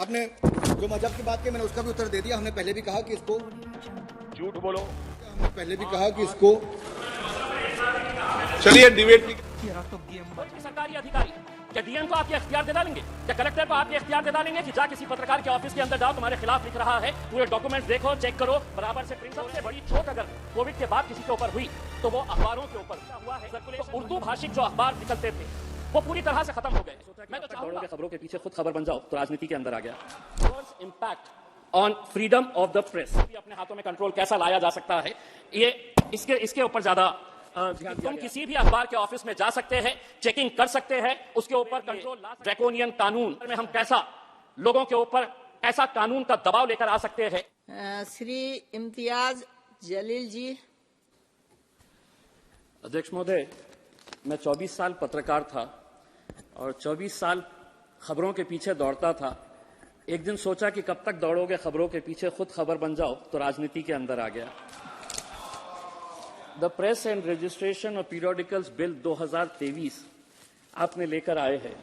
आपने जो मजहब की बात की मैंने उसका भी उत्तर दे दिया। हमने पहले भी कहा कि इसको झूठ बोलो। हमने पहले भी कहा कि इसको चलिए डिबेट की सरकारी अधिकारी क्या डीएम को आपके अख्तियार दे डालेंगे, क्या कलेक्टर को आपके अख्तियार दे डालेंगे कि जा किसी पत्रकार के ऑफिस के अंदर जाओ, तुम्हारे खिलाफ लिख रहा है, पूरे डॉक्यूमेंट्स देखो, चेक करो, बराबर से प्रिंट। सबसे बड़ी चोट अगर कोविड के बाद किसी के ऊपर हुई तो वो अखबारों के ऊपर हुआ है। तो उर्दू भाषिक जो अखबार निकलते थे वो पूरी तरह से खत्म हो गए। मैं तो चाहूंगा खबरों के पीछे खुद खबर बन जाओ तो राजनीति के अंदर आ गया। Impact on freedom of the press अपने हाथों में कंट्रोल कैसा लाया जा सकता है, ये इसके ऊपर ज्यादा तुम किसी भी अखबार के ऑफिस में जा सकते हैं, चेकिंग कर सकते हैं, उसके ऊपर कंट्रोल ड्रैकोनियन कानून में हम कैसा लोगों के ऊपर ऐसा कानून का दबाव लेकर आ सकते हैं। श्री इम्तियाज जलील जी। अध्यक्ष महोदय, मैं 24 साल पत्रकार था और 24 साल खबरों के पीछे दौड़ता था। एक दिन सोचा कि कब तक दौड़ोगे खबरों के पीछे, खुद खबर बन जाओ तो राजनीति के अंदर आ गया। The press and registration of periodicals bill 2023 आपने लेकर आए हैं।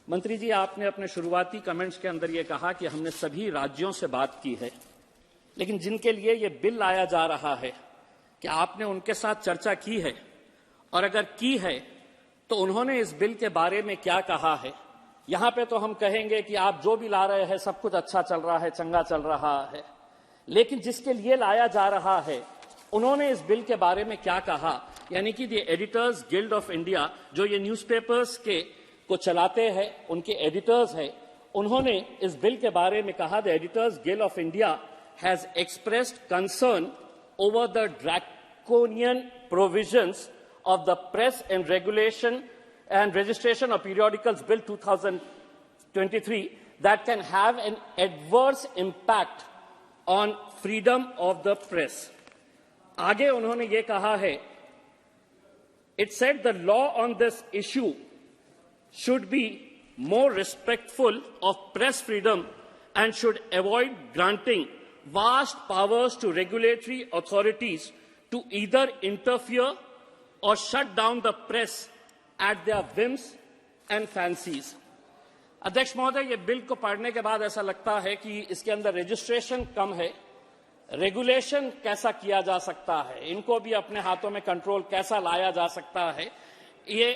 मंत्री जी, आपने अपने शुरुआती कमेंट्स के अंदर यह कहा कि हमने सभी राज्यों से बात की है, लेकिन जिनके लिए यह बिल लाया जा रहा है कि आपने उनके साथ चर्चा की है, और अगर की है तो उन्होंने इस बिल के बारे में क्या कहा है। यहां पे तो हम कहेंगे कि आप जो भी ला रहे हैं सब कुछ अच्छा चल रहा है, चंगा चल रहा है, लेकिन जिसके लिए लाया जा रहा है उन्होंने इस बिल के बारे में क्या कहा। यानी कि the editors guild of India, जो ये न्यूज़पेपर्स को चलाते हैं, उनके एडिटर्स हैं, उन्होंने इस बिल के बारे में कहा, the editors guild of India has expressed concern over the draconian provisions of the Press and Regulation and Registration of Periodicals Bill 2023 that can have an adverse impact on freedom of the press. आगे उन्होंने ये कहा है, it said the law on this issue should be more respectful of press freedom and should avoid granting vast powers to regulatory authorities to either interfere or shut down the press at their whims and fancies. अध्यक्ष महोदय, ये bill को पढ़ने के बाद ऐसा लगता है कि इसके अंदर रजिस्ट्रेशन कम है, रेगुलेशन कैसा किया जा सकता है, इनको भी अपने हाथों में कंट्रोल कैसा लाया जा सकता है, ये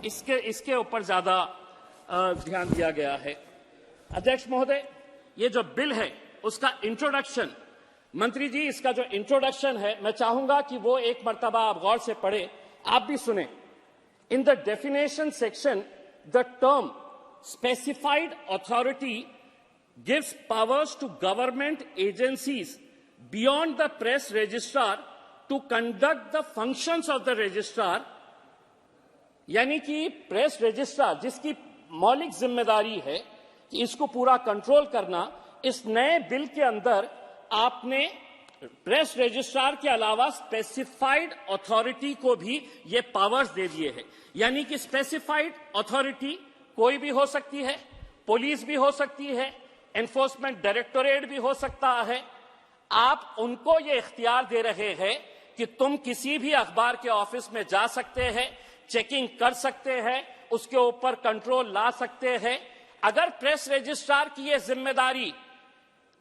इसके ऊपर ज्यादा ध्यान दिया गया है। अध्यक्ष महोदय, ये जो बिल है उसका इंट्रोडक्शन, मंत्री जी इसका जो इंट्रोडक्शन है मैं चाहूंगा कि वो एक मर्तबा आप गौर से पढ़े, आप भी सुने। In the definition section the term specified authority gives powers to government agencies beyond the press registrar to conduct the functions of the registrar. यानी कि प्रेस रजिस्ट्रार जिसकी मौलिक जिम्मेदारी है कि इसको पूरा कंट्रोल करना, इस नए बिल के अंदर आपने प्रेस रजिस्ट्रार के अलावा स्पेसिफाइड अथॉरिटी को भी ये पावर्स दे दिए हैं। यानी कि स्पेसिफाइड अथॉरिटी कोई भी हो सकती है, पुलिस भी हो सकती है, एनफोर्समेंट डायरेक्टोरेट भी हो सकता है। आप उनको ये इख्तियार दे रहे हैं कि तुम किसी भी अखबार के ऑफिस में जा सकते हैं, चेकिंग कर सकते हैं, उसके ऊपर कंट्रोल ला सकते हैं। अगर प्रेस रजिस्ट्रार की ये जिम्मेदारी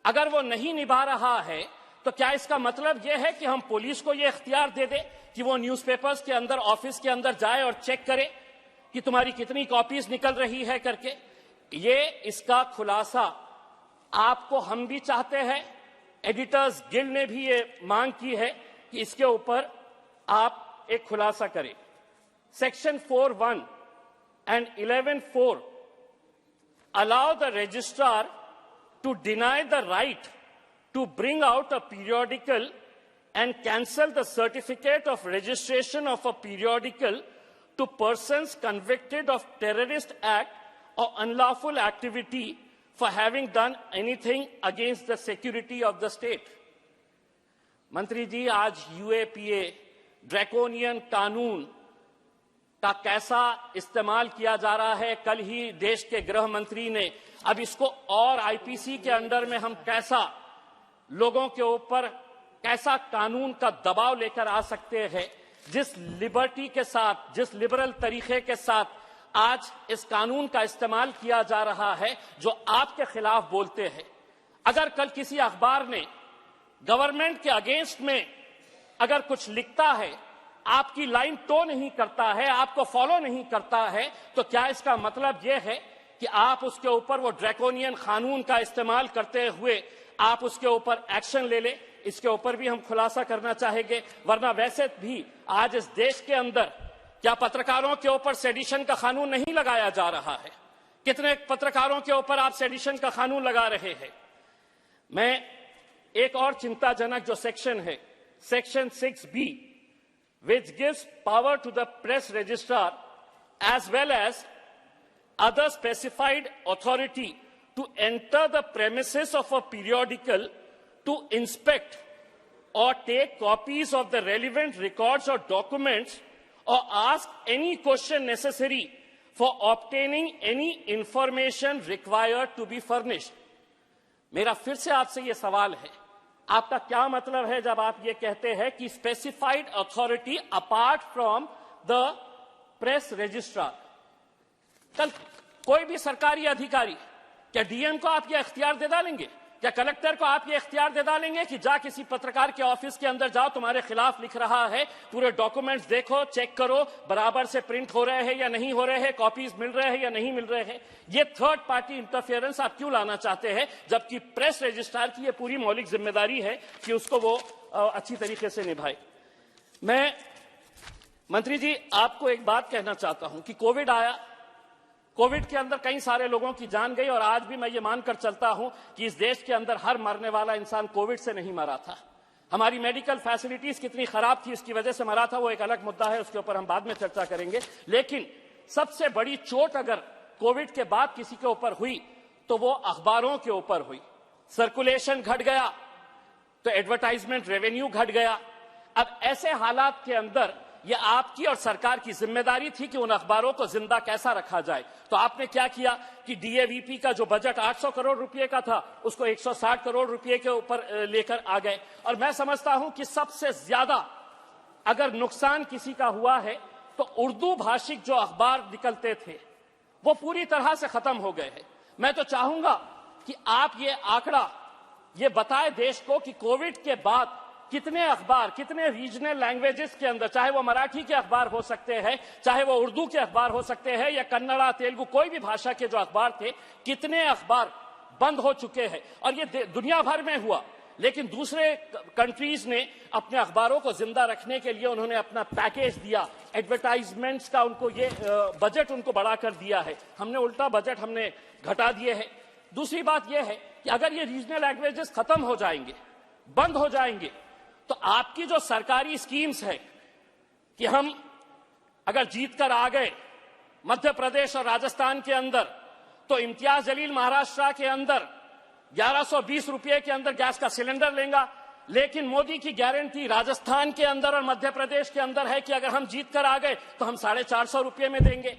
अगर वो नहीं निभा रहा है तो क्या इसका मतलब यह है कि हम पुलिस को यह इख्तियार दे दें कि वो न्यूज़पेपर्स के अंदर, ऑफिस के अंदर जाए और चेक करे कि तुम्हारी कितनी कॉपीज निकल रही है करके। ये इसका खुलासा आपको हम भी चाहते हैं, एडिटर्स गिल्ड ने भी ये मांग की है कि इसके ऊपर आप एक खुलासा करें। Section 4(1) and 11(4) allow the registrar to deny the right to bring out a periodical and cancel the certificate of registration of a periodical to persons convicted of terrorist act or unlawful activity for having done anything against the security of the state. मंत्री जी, आज UAPA draconian कानून का कैसा इस्तेमाल किया जा रहा है, कल ही देश के गृह मंत्री ने, अब इसको और आईपीसी के अंडर में हम कैसा लोगों के ऊपर कैसा कानून का दबाव लेकर आ सकते हैं। जिस लिबर्टी के साथ, जिस लिबरल तरीके के साथ आज इस कानून का इस्तेमाल किया जा रहा है जो आपके खिलाफ बोलते हैं। अगर कल किसी अखबार ने गवर्नमेंट के अगेंस्ट में अगर कुछ लिखता है, आपकी लाइन टो नहीं करता है, आपको फॉलो नहीं करता है, तो क्या इसका मतलब यह है कि आप उसके ऊपर वो ड्रैकोनियन कानून का इस्तेमाल करते हुए आप उसके ऊपर एक्शन ले ले? इसके ऊपर भी हम खुलासा करना चाहेंगे। वरना वैसे भी आज इस देश के अंदर क्या पत्रकारों के ऊपर सेडिशन का कानून नहीं लगाया जा रहा है? कितने पत्रकारों के ऊपर आप सेडिशन का कानून लगा रहे हैं? मैं एक और चिंताजनक जो सेक्शन है, section 6B, which gives power to the press registrar as well as other specified authority to enter the premises of a periodical to inspect or take copies of the relevant records or documents or ask any question necessary for obtaining any information required to be furnished. मेरा फिर से आपसे ये सवाल है, आपका क्या मतलब है जब आप ये कहते हैं कि specified authority apart from the press registrar? कल कोई भी सरकारी अधिकारी, क्या डीएम को आप ये इख्तियार दे डालेंगे? क्या कलेक्टर को आप ये इख्तियार दे डालेंगे कि जा किसी पत्रकार के ऑफिस के अंदर जाओ, तुम्हारे खिलाफ लिख रहा है, पूरे डॉक्यूमेंट्स देखो, चेक करो बराबर से प्रिंट हो रहे हैं या नहीं हो रहे हैं, कॉपीज मिल रहे हैं या नहीं मिल रहे हैं? ये थर्ड पार्टी इंटरफेरेंस आप क्यों लाना चाहते हैं, जबकि प्रेस रजिस्ट्रार की ये पूरी मौलिक जिम्मेदारी है कि उसको वो अच्छी तरीके से निभाए। मैं मंत्री जी आपको एक बात कहना चाहता हूं कि कोविड आया, कोविड के अंदर कई सारे लोगों की जान गई और आज भी मैं ये मानकर चलता हूं कि इस देश के अंदर हर मरने वाला इंसान कोविड से नहीं मरा था। हमारी मेडिकल फैसिलिटीज कितनी खराब थी, इसकी वजह से मरा था, वो एक अलग मुद्दा है, उसके ऊपर हम बाद में चर्चा करेंगे। लेकिन सबसे बड़ी चोट अगर कोविड के बाद किसी के ऊपर हुई तो वो अखबारों के ऊपर हुई। सर्कुलेशन घट गया तो एडवर्टाइजमेंट रेवेन्यू घट गया। अब ऐसे हालात के अंदर ये आपकी और सरकार की जिम्मेदारी थी कि उन अखबारों को जिंदा कैसा रखा जाए। तो आपने क्या किया कि डीएवीपी का जो बजट 800 करोड़ रुपए का था उसको 160 करोड़ रुपए के ऊपर लेकर आ गए। और मैं समझता हूं कि सबसे ज्यादा अगर नुकसान किसी का हुआ है तो उर्दू भाषिक जो अखबार निकलते थे वो पूरी तरह से खत्म हो गए हैं। मैं तो चाहूंगा कि आप ये आंकड़ा ये बताए देश को कि कोविड के बाद कितने अखबार, कितने रीजनल लैंग्वेजेस के अंदर, चाहे वो मराठी के अखबार हो सकते हैं, चाहे वो उर्दू के अखबार हो सकते हैं या कन्नड़ा, तेलुगु, कोई भी भाषा के जो अखबार थे, कितने अखबार बंद हो चुके हैं। और ये दुनिया भर में हुआ, लेकिन दूसरे कंट्रीज ने अपने अखबारों को जिंदा रखने के लिए उन्होंने अपना पैकेज दिया, एडवर्टाइजमेंट्स का उनको ये बजट उनको बढ़ाकर दिया है। हमने उल्टा बजट हमने घटा दिए है। दूसरी बात यह है कि अगर ये रीजनल लैंग्वेजेस खत्म हो जाएंगे, बंद हो जाएंगे, तो आपकी जो सरकारी स्कीम्स है कि हम अगर जीत कर आ गए मध्य प्रदेश और राजस्थान के अंदर तो इम्तियाज जलील महाराष्ट्र के अंदर 1120 रुपए के अंदर गैस का सिलेंडर लेगा। लेकिन मोदी की गारंटी राजस्थान के अंदर और मध्य प्रदेश के अंदर है कि अगर हम जीत कर आ गए तो हम 450 रुपए में देंगे।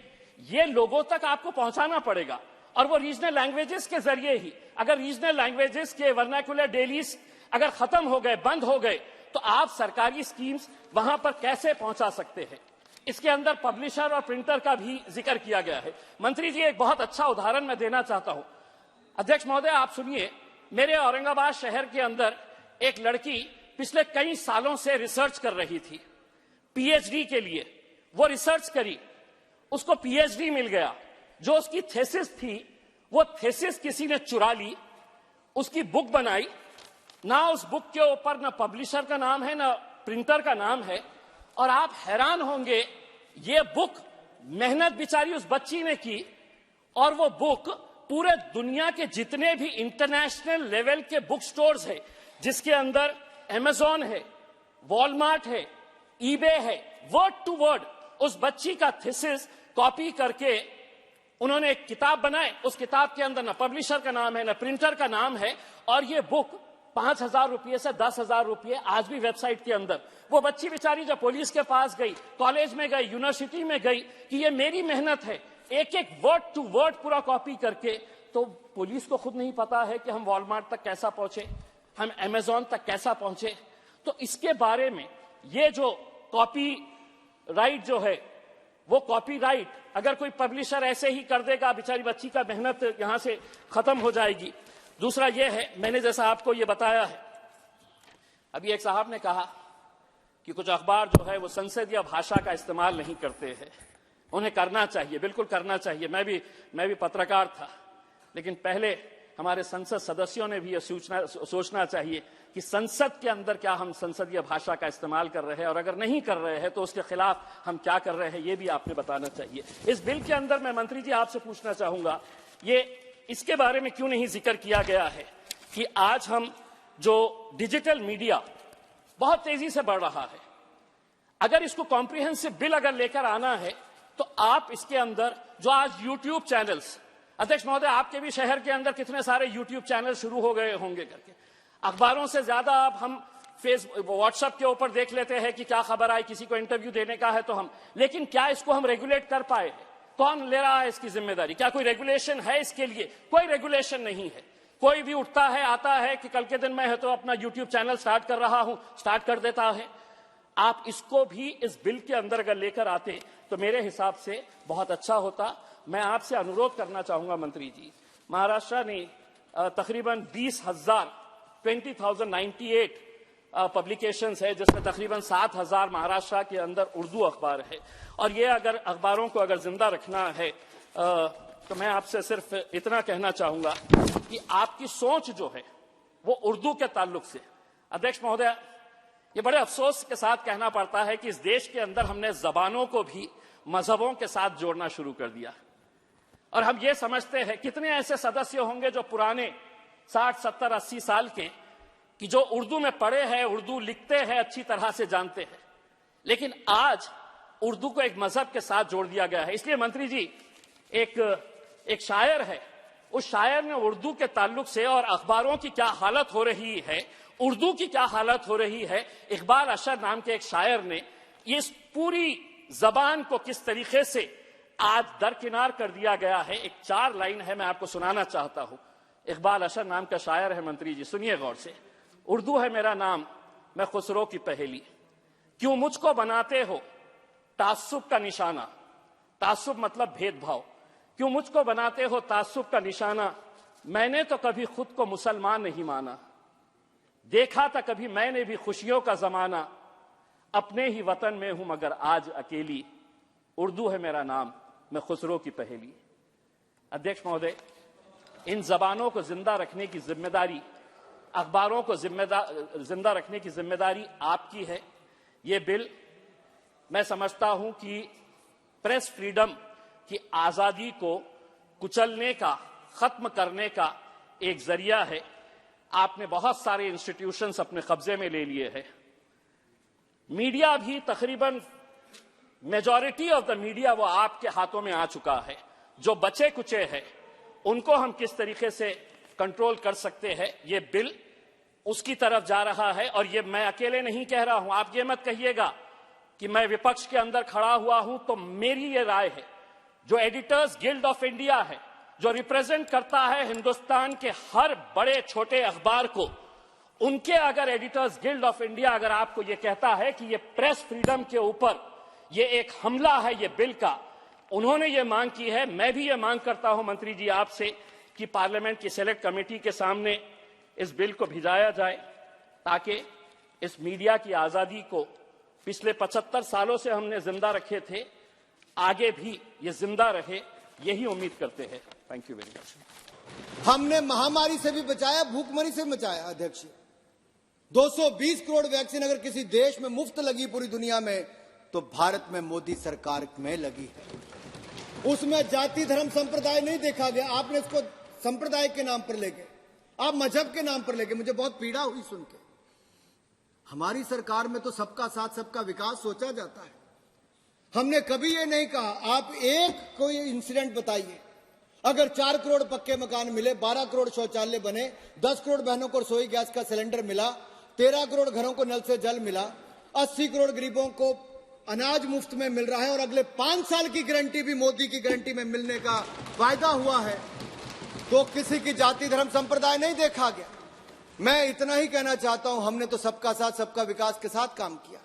ये लोगों तक आपको पहुंचाना पड़ेगा और वो रीजनल लैंग्वेजेस के जरिए ही। अगर रीजनल लैंग्वेजेस के वर्नाकुलर डेलीज अगर खत्म हो गए, बंद हो गए, तो आप सरकारी स्कीम्स वहां पर कैसे पहुंचा सकते हैं? इसके अंदर पब्लिशर और प्रिंटर का भी जिक्र किया गया है। मंत्री जी एक बहुत अच्छा उदाहरण मैं देना चाहता हूं। अध्यक्ष महोदय आप सुनिए, मेरे औरंगाबाद शहर के अंदर एक लड़की पिछले कई सालों से रिसर्च कर रही थी पीएचडी के लिए। वो रिसर्च करी, उसको पीएचडी मिल गया। जो उसकी थेसिस थी वो थेसिस किसी ने चुरा ली, उसकी बुक बनाई, ना उस बुक के ऊपर ना पब्लिशर का नाम है ना प्रिंटर का नाम है। और आप हैरान होंगे, ये बुक मेहनत बेचारी उस बच्ची ने की और वो बुक पूरे दुनिया के जितने भी इंटरनेशनल लेवल के बुक स्टोर्स है, जिसके अंदर अमेज़न है, वॉलमार्ट है, ईबे है, वर्ड टू वर्ड उस बच्ची का थीसिस कॉपी करके उन्होंने एक किताब बनाए। उस किताब के अंदर ना पब्लिशर का नाम है ना प्रिंटर का नाम है और ये बुक 5,000 रुपये से 10,000 रुपये आज भी वेबसाइट के अंदर। वो बच्ची बेचारी जब पुलिस के पास गई, कॉलेज में गई, यूनिवर्सिटी में गई कि ये मेरी मेहनत है, एक एक वर्ड टू वर्ड पूरा कॉपी करके, तो पुलिस को खुद नहीं पता है कि हम वॉलमार्ट तक कैसा पहुंचे, हम अमेज़न तक कैसा पहुंचे। तो इसके बारे में ये जो कॉपी राइट जो है वो कॉपीराइट अगर कोई पब्लिशर ऐसे ही कर देगा, बेचारी बच्ची का मेहनत यहां से खत्म हो जाएगी। दूसरा ये है, मैंने जैसा आपको ये बताया है, अभी एक साहब ने कहा कि कुछ अखबार जो है वो संसदीय भाषा का इस्तेमाल नहीं करते हैं। उन्हें करना चाहिए, बिल्कुल करना चाहिए। मैं भी पत्रकार था, लेकिन पहले हमारे संसद सदस्यों ने भी यह सोचना चाहिए कि संसद के अंदर क्या हम संसदीय भाषा का इस्तेमाल कर रहे हैं, और अगर नहीं कर रहे हैं तो उसके खिलाफ हम क्या कर रहे हैं, ये भी आपने बताना चाहिए। इस बिल के अंदर मैं मंत्री जी आपसे पूछना चाहूंगा, ये इसके बारे में क्यों नहीं जिक्र किया गया है कि आज हम जो डिजिटल मीडिया बहुत तेजी से बढ़ रहा है, अगर इसको कॉम्प्रिहेंसिव बिल अगर लेकर आना है तो आप इसके अंदर जो आज यूट्यूब चैनल्स, अध्यक्ष महोदय आपके भी शहर के अंदर कितने सारे यूट्यूब चैनल शुरू हो गए होंगे करके, अखबारों से ज्यादा अब हम फेसबुक व्हाट्सएप के ऊपर देख लेते हैं कि क्या खबर आई, किसी को इंटरव्यू देने का है तो हम, लेकिन क्या इसको हम रेगुलेट कर पाए? कौन ले रहा है इसकी जिम्मेदारी? क्या कोई रेगुलेशन है इसके लिए? कोई रेगुलेशन नहीं है। कोई भी उठता है, आता है कि कल के दिन मैं है तो अपना यूट्यूब चैनल स्टार्ट कर रहा हूं, स्टार्ट कर देता है। आप इसको भी इस बिल के अंदर अगर लेकर आते तो मेरे हिसाब से बहुत अच्छा होता। मैं आपसे अनुरोध करना चाहूंगा मंत्री जी, महाराष्ट्र ने तकरीबन 20,098 पब्लिकेशंस है, जिसमें तकरीबन 7,000 महाराष्ट्र के अंदर उर्दू अखबार है, और ये अगर अखबारों को अगर जिंदा रखना है तो मैं आपसे सिर्फ इतना कहना चाहूंगा कि आपकी सोच जो है वो उर्दू के ताल्लुक से, अध्यक्ष महोदय ये बड़े अफसोस के साथ कहना पड़ता है कि इस देश के अंदर हमने जबानों को भी मजहबों के साथ जोड़ना शुरू कर दिया, और हम ये समझते हैं कितने ऐसे सदस्य होंगे जो पुराने 60, 70, 80 साल के, कि जो उर्दू में पढ़े हैं, उर्दू लिखते हैं, अच्छी तरह से जानते हैं, लेकिन आज उर्दू को एक मजहब के साथ जोड़ दिया गया है। इसलिए मंत्री जी, एक शायर है, उस शायर ने उर्दू के ताल्लुक से और अखबारों की क्या हालत हो रही है, उर्दू की क्या हालत हो रही है, इकबाल अशर नाम के एक शायर ने इस पूरी जबान को किस तरीके से आज दरकिनार कर दिया गया है। एक 4 लाइन है, मैं आपको सुनाना चाहता हूं। इकबाल अशर नाम का शायर है मंत्री जी, सुनिए गौर से। उर्दू है मेरा नाम, मैं खुसरो की पहेली, क्यों मुझको बनाते हो तासुब का निशाना, तासुब मतलब भेदभाव, क्यों मुझको बनाते हो तासुब का निशाना, मैंने तो कभी खुद को मुसलमान नहीं माना, देखा था कभी मैंने भी खुशियों का जमाना, अपने ही वतन में हूं मगर आज अकेली, उर्दू है मेरा नाम, मैं खुसरो की पहेली। अध्यक्ष महोदय, इन जबानों को जिंदा रखने की जिम्मेदारी, अखबारों को जिंदा रखने की जिम्मेदारी आपकी है। ये बिल मैं समझता हूं कि प्रेस फ्रीडम की आजादी को कुचलने का, खत्म करने का एक जरिया है। आपने बहुत सारे इंस्टीट्यूशंस अपने कब्जे में ले लिए हैं। मीडिया भी तकरीबन मेजॉरिटी ऑफ द मीडिया वो आपके हाथों में आ चुका है। जो बचे कुचे हैं उनको हम किस तरीके से कंट्रोल कर सकते हैं, ये बिल उसकी तरफ जा रहा है। और ये मैं अकेले नहीं कह रहा हूं, आप ये मत कहिएगा कि मैं विपक्ष के अंदर खड़ा हुआ हूं। तो मेरी ये राय है, जो एडिटर्स गिल्ड ऑफ इंडिया है, जो रिप्रेजेंट करता है हिंदुस्तान के हर बड़े छोटे अखबार को, उनके अगर एडिटर्स गिल्ड ऑफ इंडिया अगर आपको ये कहता है कि ये प्रेस फ्रीडम के ऊपर ये एक हमला है ये बिल का, उन्होंने ये मांग की है, मैं भी ये मांग करता हूं मंत्री जी आपसे कि पार्लियामेंट की सेलेक्ट कमेटी के सामने इस बिल को भिजाया जाए, ताकि इस मीडिया की आजादी को पिछले 75 सालों से हमने जिंदा रखे थे, आगे भी ये जिंदा रहे, यही उम्मीद करते हैं। Thank you very much. हमने महामारी से भी बचाया, भूखमरी से बचाया। अध्यक्ष, 220 करोड़ वैक्सीन अगर किसी देश में मुफ्त लगी पूरी दुनिया में, तो भारत में मोदी सरकार में लगी है। उसमें जाति धर्म संप्रदाय नहीं देखा गया। आपने इसको संप्रदाय के नाम पर ले गए, आप मजहब के नाम पर ले गए। मुझे बहुत पीड़ा हुई सुन के। हमारी सरकार में तो सबका साथ सबका विकास सोचा जाता है। हमने कभी ये नहीं कहा, आप एक कोई इंसिडेंट बताइए, अगर 4 करोड़ पक्के मकान मिले, 12 करोड़ शौचालय बने, 10 करोड़ बहनों को रसोई गैस का सिलेंडर मिला, 13 करोड़ घरों को नल से जल मिला, 80 करोड़ गरीबों को अनाज मुफ्त में मिल रहा है, और अगले 5 साल की गारंटी भी मोदी की गारंटी में मिलने का वायदा हुआ है, तो किसी की जाति धर्म संप्रदाय नहीं देखा गया। मैं इतना ही कहना चाहता हूं, हमने तो सबका साथ सबका विकास के साथ काम किया।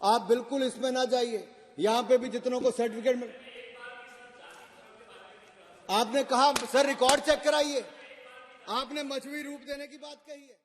आप बिल्कुल इसमें ना जाइए। यहां पे भी जितनों को सर्टिफिकेट मिल, आपने कहा सर रिकॉर्ड चेक कराइए, आपने मजबूरी रूप देने की बात कही है।